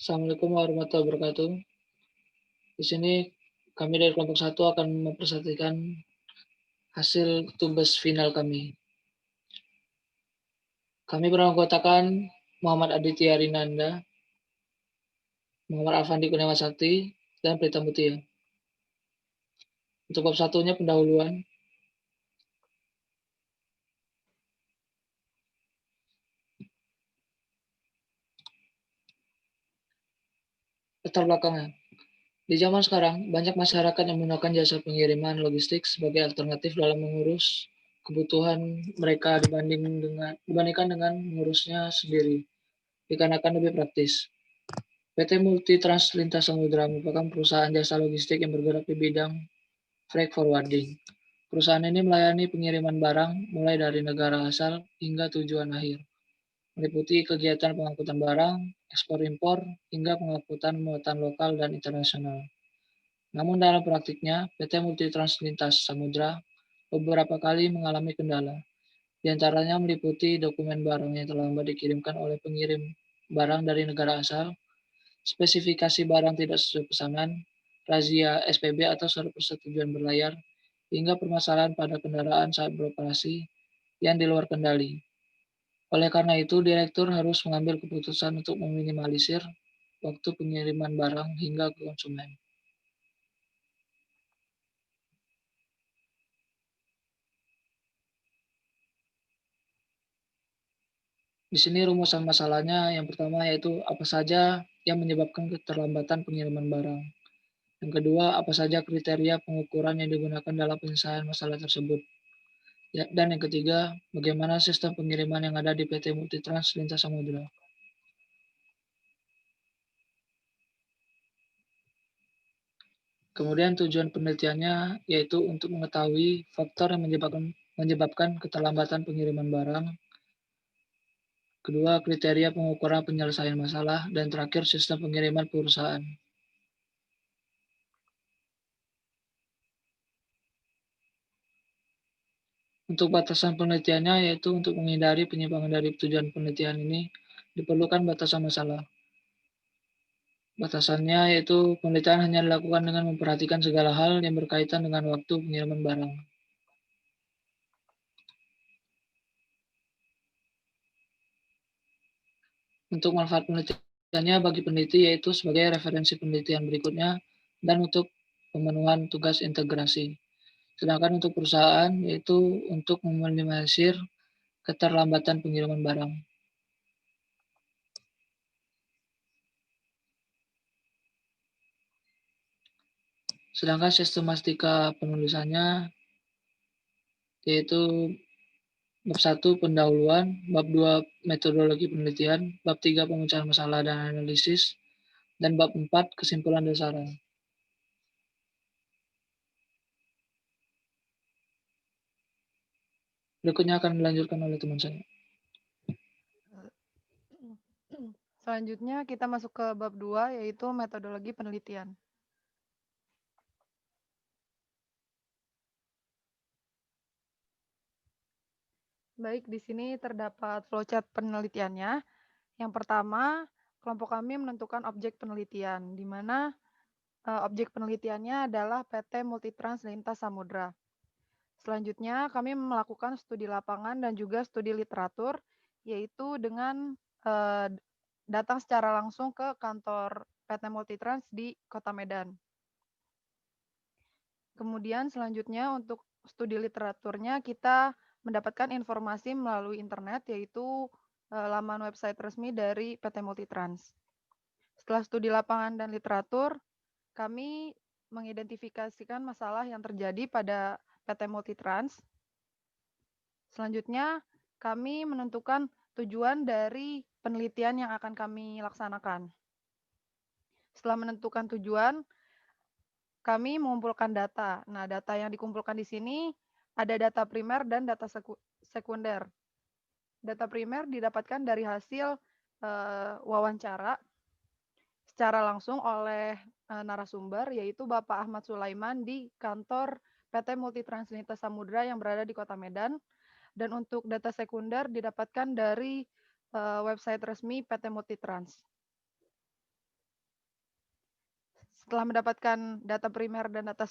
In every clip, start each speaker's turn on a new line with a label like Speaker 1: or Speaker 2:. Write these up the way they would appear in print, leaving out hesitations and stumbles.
Speaker 1: Assalamualaikum warahmatullahi wabarakatuh. Di sini kami dari kelompok satu akan mempresentasikan hasil tugas final kami. Kami beranggotakan Muhammad Aditya Rinanda, Muhammad Alfandi Kurniawan Sakti, dan Prita Mutia. Untuk bab satunya pendahuluan. Latar belakangnya. Di zaman sekarang, banyak masyarakat yang menggunakan jasa pengiriman logistik sebagai alternatif dalam mengurus kebutuhan mereka dibandingkan dengan mengurusnya sendiri, dikarenakan lebih praktis. PT Multitrans Lintas Samudra merupakan perusahaan jasa logistik yang bergerak di bidang freight forwarding. Perusahaan ini melayani pengiriman barang mulai dari negara asal hingga tujuan akhir, meliputi kegiatan pengangkutan barang, ekspor-impor, hingga pengangkutan muatan lokal dan internasional. Namun dalam praktiknya, PT Multitrans Lintas Samudra beberapa kali mengalami kendala. Di antaranya meliputi dokumen barang yang terlambat dikirimkan oleh pengirim barang dari negara asal, spesifikasi barang tidak sesuai pesanan, razia SPB atau surat persetujuan berlayar, hingga permasalahan pada kendaraan saat beroperasi yang di luar kendali. Oleh karena itu, direktur harus mengambil keputusan untuk meminimalisir waktu pengiriman barang hingga ke konsumen. Di sini rumusan masalahnya yang pertama yaitu apa saja yang menyebabkan keterlambatan pengiriman barang. Yang kedua, apa saja kriteria pengukuran yang digunakan dalam penyelesaian masalah tersebut. Ya, dan yang ketiga, bagaimana sistem pengiriman yang ada di PT Multitrans Lintas Samudra. Kemudian tujuan penelitiannya yaitu untuk mengetahui faktor yang menyebabkan keterlambatan pengiriman barang. Kedua, kriteria pengukuran penyelesaian masalah. Dan terakhir, sistem pengiriman perusahaan. Untuk batasan penelitiannya yaitu untuk menghindari penyimpangan dari tujuan penelitian ini diperlukan batasan masalah. Batasannya yaitu penelitian hanya dilakukan dengan memperhatikan segala hal yang berkaitan dengan waktu pengiriman barang. Untuk manfaat penelitiannya bagi peneliti yaitu sebagai referensi penelitian berikutnya dan untuk pemenuhan tugas integrasi. Sedangkan untuk perusahaan yaitu untuk meminimalisir keterlambatan pengiriman barang. Sedangkan sistematika penulisannya yaitu bab 1 pendahuluan, bab 2 metodologi penelitian, bab 3 pemecahan masalah dan analisis, dan bab 4 kesimpulan dasar. Berikutnya akan dilanjutkan oleh teman saya.
Speaker 2: Selanjutnya kita masuk ke bab 2 yaitu metodologi penelitian. Baik, di sini terdapat flowchart penelitiannya. Yang pertama, kelompok kami menentukan objek penelitian, di mana objek penelitiannya adalah PT Multitrans Lintas Samudra. Selanjutnya, kami melakukan studi lapangan dan juga studi literatur, yaitu dengan datang secara langsung ke kantor PT Multitrans di Kota Medan. Kemudian selanjutnya untuk studi literaturnya kita mendapatkan informasi melalui internet, yaitu laman website resmi dari PT Multitrans. Setelah studi lapangan dan literatur, kami mengidentifikasikan masalah yang terjadi pada PT Multitrans. Selanjutnya, kami menentukan tujuan dari penelitian yang akan kami laksanakan. Setelah menentukan tujuan, kami mengumpulkan data. Nah, data yang dikumpulkan di sini ada data primer dan data sekunder. Data primer didapatkan dari hasil wawancara secara langsung oleh narasumber, yaitu Bapak Ahmad Sulaiman di kantor PT Multitrans Lintas Samudra yang berada di Kota Medan. Dan untuk data sekunder didapatkan dari website resmi PT Multitrans. Setelah mendapatkan data primer dan data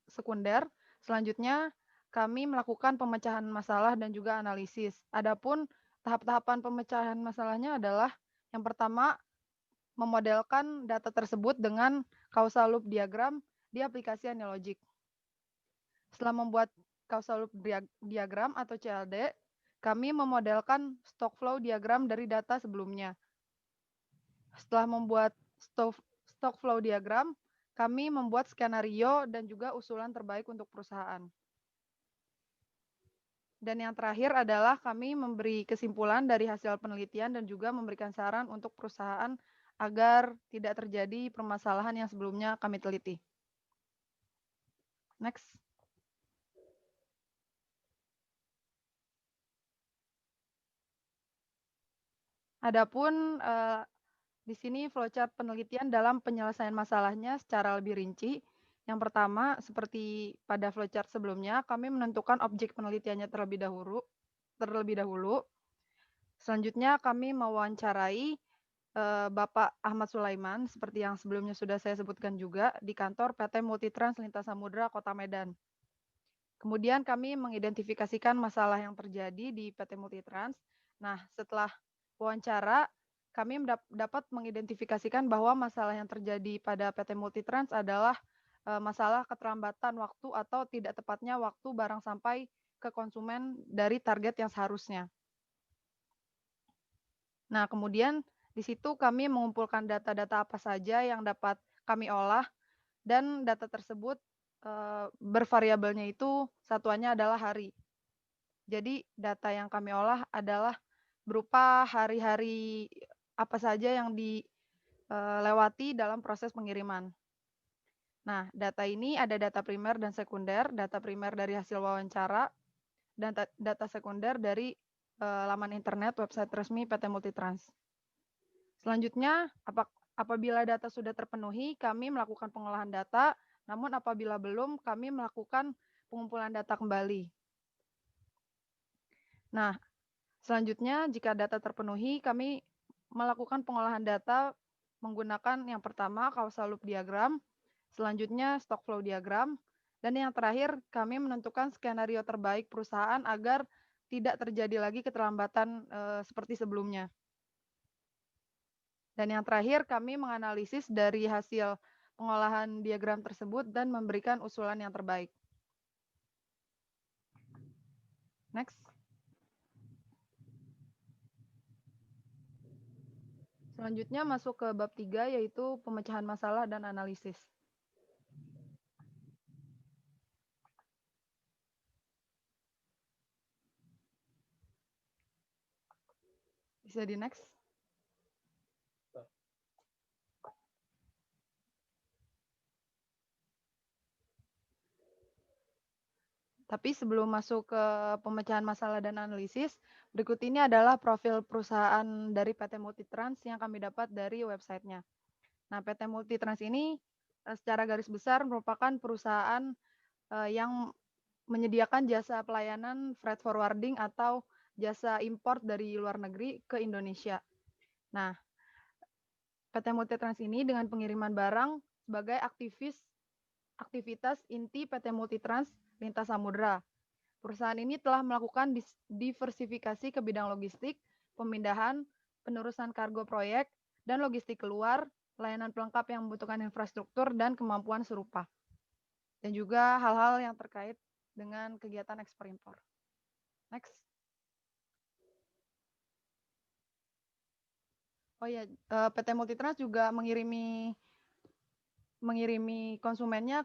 Speaker 2: sekunder, selanjutnya kami melakukan pemecahan masalah dan juga analisis. Adapun tahap-tahapan pemecahan masalahnya adalah yang pertama, memodelkan data tersebut dengan causal loop diagram di aplikasi Anylogic. Setelah membuat causal loop diagram atau CLD, kami memodelkan stock flow diagram dari data sebelumnya. Setelah membuat stock flow diagram, kami membuat skenario dan juga usulan terbaik untuk perusahaan. Dan yang terakhir adalah kami memberi kesimpulan dari hasil penelitian dan juga memberikan saran untuk perusahaan agar tidak terjadi permasalahan yang sebelumnya kami teliti. Next. Adapun di sini flowchart penelitian dalam penyelesaian masalahnya secara lebih rinci. Yang pertama, seperti pada flowchart sebelumnya, kami menentukan objek penelitiannya terlebih dahulu. Selanjutnya, kami mewawancarai Bapak Ahmad Sulaiman, seperti yang sebelumnya sudah saya sebutkan juga, di kantor PT Multitrans Lintas Samudra Kota Medan. Kemudian kami mengidentifikasikan masalah yang terjadi di PT Multitrans. Nah, setelah wawancara, kami dapat mengidentifikasikan bahwa masalah yang terjadi pada PT Multitrans adalah masalah keterlambatan waktu atau tidak tepatnya waktu barang sampai ke konsumen dari target yang seharusnya. Nah, kemudian di situ kami mengumpulkan data-data apa saja yang dapat kami olah dan data tersebut bervariabelnya itu satuannya adalah hari. Jadi data yang kami olah adalah berupa hari-hari apa saja yang dilewati dalam proses pengiriman. Nah, data ini ada data primer dan sekunder. Data primer dari hasil wawancara dan data sekunder dari laman internet website resmi PT Multitrans. Selanjutnya, apabila data sudah terpenuhi, kami melakukan pengolahan data, namun apabila belum, kami melakukan pengumpulan data kembali. Nah, selanjutnya, jika data terpenuhi, kami melakukan pengolahan data menggunakan yang pertama causal loop diagram, selanjutnya stock flow diagram, dan yang terakhir kami menentukan skenario terbaik perusahaan agar tidak terjadi lagi keterlambatan seperti sebelumnya. Dan yang terakhir kami menganalisis dari hasil pengolahan diagram tersebut dan memberikan usulan yang terbaik. Next. Selanjutnya masuk ke bab 3 yaitu pemecahan masalah dan analisis. Bisa di next. Tapi sebelum masuk ke pemecahan masalah dan analisis, berikut ini adalah profil perusahaan dari PT Multitrans yang kami dapat dari websitenya. Nah, PT Multitrans ini secara garis besar merupakan perusahaan yang menyediakan jasa pelayanan freight forwarding atau jasa import dari luar negeri ke Indonesia. Nah, PT Multitrans ini dengan pengiriman barang sebagai aktivitas inti PT Multitrans Lintas Samudra. Perusahaan ini telah melakukan diversifikasi ke bidang logistik, pemindahan, penerusan kargo proyek, dan logistik keluar, layanan pelengkap yang membutuhkan infrastruktur dan kemampuan serupa. Dan juga hal-hal yang terkait dengan kegiatan ekspor-impor. Next. Oh ya, PT Multitrans juga mengirimi konsumennya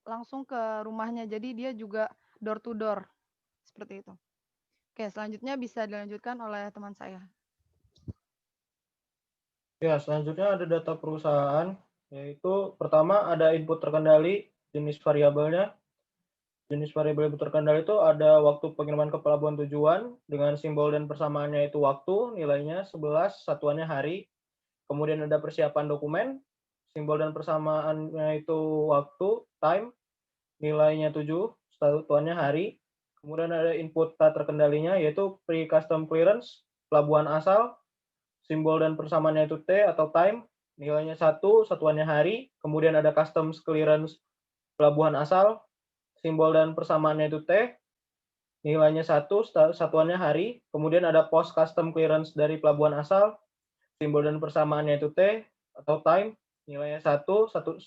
Speaker 2: langsung ke rumahnya. Jadi dia juga door to door. Seperti itu. Oke, selanjutnya bisa dilanjutkan oleh teman saya.
Speaker 3: Ya, selanjutnya ada data perusahaan, yaitu pertama ada input terkendali, jenis variabelnya. Jenis variabel input terkendali itu ada waktu pengiriman ke pelabuhan tujuan, dengan simbol dan persamaannya itu waktu, nilainya 11, satuannya hari. Kemudian ada persiapan dokumen, simbol dan persamaannya itu waktu, time, nilainya 7, satuannya hari. Kemudian ada input tak terkendalinya, yaitu pre-custom clearance, pelabuhan asal, simbol dan persamaannya itu T atau time, nilainya 1, satuannya hari, kemudian ada customs clearance pelabuhan asal, simbol dan persamaannya itu T, nilainya 1, satuannya hari, kemudian ada post custom clearance dari pelabuhan asal, simbol dan persamaannya itu T atau time, nilainya 1,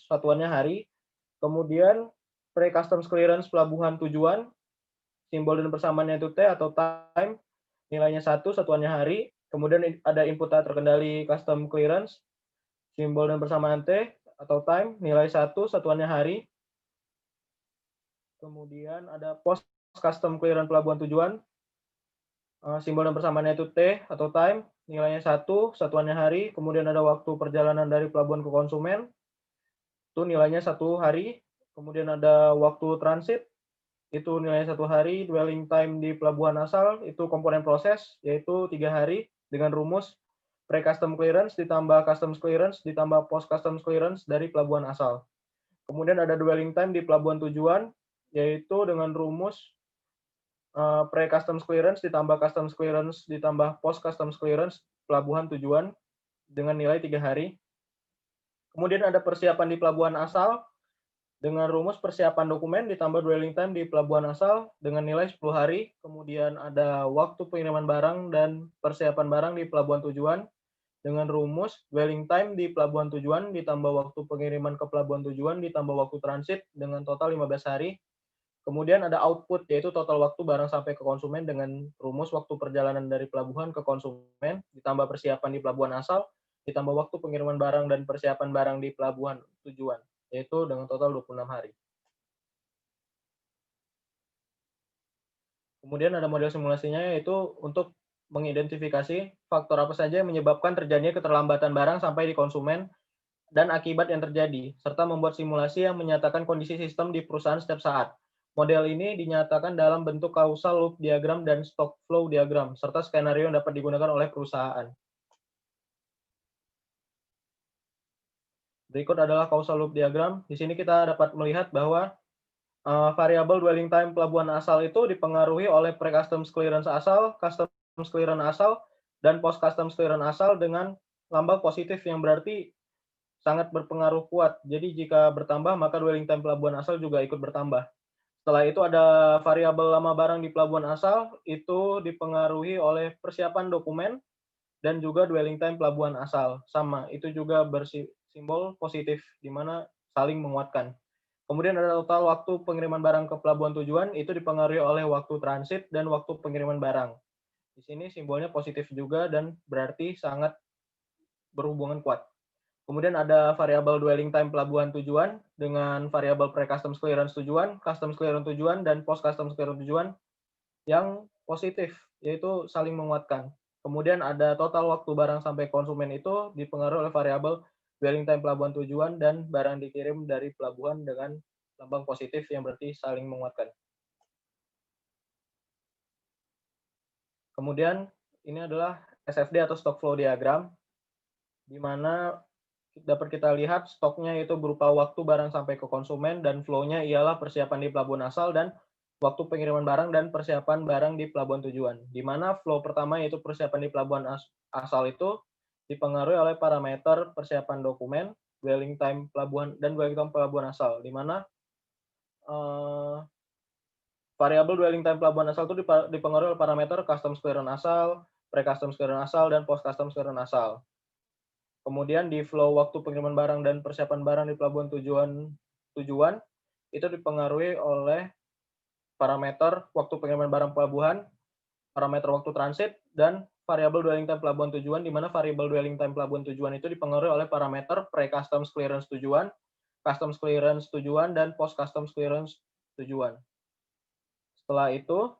Speaker 3: satuannya hari, kemudian pre-customs clearance pelabuhan tujuan, simbol dan persamaannya itu T atau time, nilainya 1, satuannya hari, kemudian ada input data terkendali custom clearance, simbol dan persamaan T atau time, nilai 1, satuannya hari, kemudian ada post custom clearance pelabuhan tujuan, simbol dan persamaannya itu T atau time, nilainya 1, satuannya hari, kemudian ada waktu perjalanan dari pelabuhan ke konsumen, itu nilainya 1 hari, kemudian ada waktu transit, itu nilainya 1 hari, dwelling time di pelabuhan asal, itu komponen proses, yaitu 3 hari, dengan rumus pre-custom clearance ditambah customs clearance ditambah post-customs clearance dari pelabuhan asal. Kemudian ada dwelling time di pelabuhan tujuan, yaitu dengan rumus pre-customs clearance ditambah customs clearance ditambah post-customs clearance pelabuhan tujuan dengan nilai 3 hari. Kemudian ada persiapan di pelabuhan asal dengan rumus persiapan dokumen ditambah dwelling time di pelabuhan asal dengan nilai 10 hari. Kemudian ada waktu pengiriman barang dan persiapan barang di pelabuhan tujuan dengan rumus dwelling time di pelabuhan tujuan ditambah waktu pengiriman ke pelabuhan tujuan ditambah waktu transit dengan total 15 hari. Kemudian ada output, yaitu total waktu barang sampai ke konsumen dengan rumus waktu perjalanan dari pelabuhan ke konsumen, ditambah persiapan di pelabuhan asal, ditambah waktu pengiriman barang dan persiapan barang di pelabuhan tujuan, yaitu dengan total 26 hari. Kemudian ada model simulasinya, yaitu untuk mengidentifikasi faktor apa saja yang menyebabkan terjadinya keterlambatan barang sampai di konsumen dan akibat yang terjadi, serta membuat simulasi yang menyatakan kondisi sistem di perusahaan setiap saat. Model ini dinyatakan dalam bentuk causal loop diagram dan stock flow diagram, serta skenario yang dapat digunakan oleh perusahaan. Berikut adalah causal loop diagram. Di sini kita dapat melihat bahwa variabel dwelling time pelabuhan asal itu dipengaruhi oleh pre-customs clearance asal, customs clearance asal, dan post-customs clearance asal dengan lambang positif yang berarti sangat berpengaruh kuat. Jadi jika bertambah, maka dwelling time pelabuhan asal juga ikut bertambah. Setelah itu ada variabel lama barang di pelabuhan asal, itu dipengaruhi oleh persiapan dokumen dan juga dwelling time pelabuhan asal. Sama, itu juga bersimbol positif, di mana saling menguatkan. Kemudian ada total waktu pengiriman barang ke pelabuhan tujuan, itu dipengaruhi oleh waktu transit dan waktu pengiriman barang. Di sini simbolnya positif juga dan berarti sangat berhubungan kuat. Kemudian ada variabel dwelling time pelabuhan tujuan dengan variabel pre-customs clearance tujuan, customs clearance tujuan, dan post-customs clearance tujuan yang positif, yaitu saling menguatkan. Kemudian ada total waktu barang sampai konsumen itu dipengaruhi oleh variabel dwelling time pelabuhan tujuan dan barang dikirim dari pelabuhan dengan lambang positif yang berarti saling menguatkan. Kemudian ini adalah SFD atau stock flow diagram, di mana dapat kita lihat stoknya itu berupa waktu barang sampai ke konsumen dan flow-nya ialah persiapan di pelabuhan asal dan waktu pengiriman barang dan persiapan barang di pelabuhan tujuan. Di mana flow pertama yaitu persiapan di pelabuhan asal itu dipengaruhi oleh parameter persiapan dokumen, dwelling time pelabuhan dan dwelling time pelabuhan asal. Di mana variabel dwelling time pelabuhan asal itu dipengaruhi oleh parameter customs clearance asal, pre-customs clearance asal dan post-customs clearance asal. Kemudian di flow waktu pengiriman barang dan persiapan barang di pelabuhan tujuan itu dipengaruhi oleh parameter waktu pengiriman barang pelabuhan, parameter waktu transit, dan variabel dwelling time pelabuhan tujuan, di mana variabel dwelling time pelabuhan tujuan itu dipengaruhi oleh parameter pre-customs clearance tujuan, customs clearance tujuan, dan post-customs clearance tujuan. Setelah itu,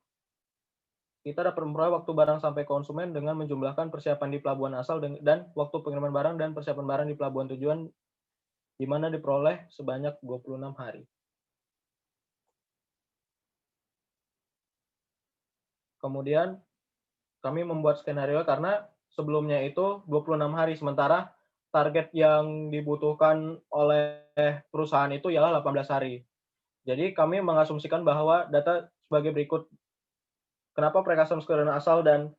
Speaker 3: kita dapat memperoleh waktu barang sampai konsumen dengan menjumlahkan persiapan di pelabuhan asal dan waktu pengiriman barang dan persiapan barang di pelabuhan tujuan, di mana diperoleh sebanyak 26 hari. Kemudian kami membuat skenario karena sebelumnya itu 26 hari, sementara target yang dibutuhkan oleh perusahaan itu ialah 18 hari. Jadi kami mengasumsikan bahwa data sebagai berikut. Kenapa pre-customs clearance asal dan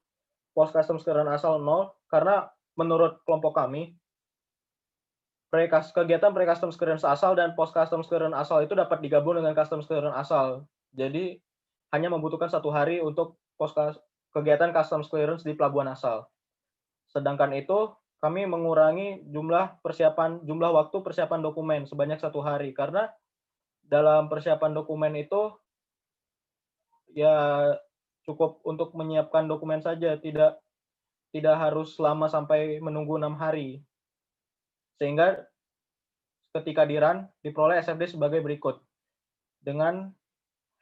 Speaker 3: post-customs clearance asal 0? Karena menurut kelompok kami, kegiatan pre-custom clearance asal dan post-custom clearance asal itu dapat digabung dengan custom clearance asal. Jadi hanya membutuhkan 1 hari untuk kegiatan custom clearance di pelabuhan asal. Sedangkan itu kami mengurangi jumlah waktu persiapan dokumen sebanyak 1 hari, karena dalam persiapan dokumen itu ya cukup untuk menyiapkan dokumen saja, tidak harus lama sampai menunggu 6 hari. Sehingga ketika di-run diperoleh SFD sebagai berikut. Dengan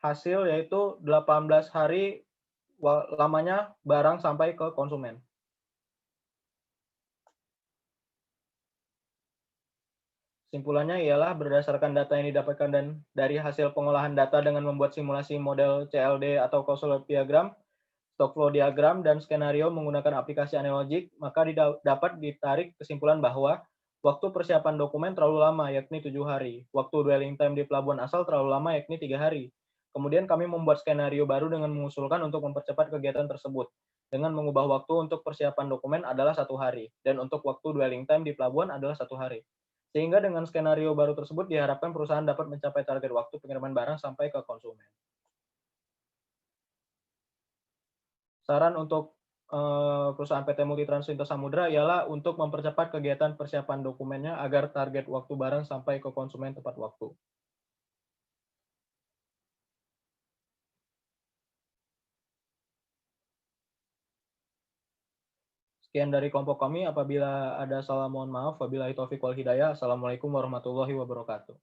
Speaker 3: hasil yaitu 18 hari lamanya barang sampai ke konsumen. Simpulannya ialah berdasarkan data yang didapatkan dan dari hasil pengolahan data dengan membuat simulasi model CLD atau causal diagram, stock flow diagram, dan skenario menggunakan aplikasi Analogik, maka dapat ditarik kesimpulan bahwa waktu persiapan dokumen terlalu lama, yakni 7 hari. Waktu dwelling time di pelabuhan asal terlalu lama, yakni 3 hari. Kemudian kami membuat skenario baru dengan mengusulkan untuk mempercepat kegiatan tersebut, dengan mengubah waktu untuk persiapan dokumen adalah 1 hari, dan untuk waktu dwelling time di pelabuhan adalah 1 hari. Sehingga dengan skenario baru tersebut diharapkan perusahaan dapat mencapai target waktu pengiriman barang sampai ke konsumen. Saran untuk perusahaan PT Multitrans Lintas Samudra ialah untuk mempercepat kegiatan persiapan dokumennya agar target waktu barang sampai ke konsumen tepat waktu. Sekian dari kelompok kami. Apabila ada salah mohon maaf. Wabillahi taufiq wal hidayah. Assalamualaikum warahmatullahi wabarakatuh.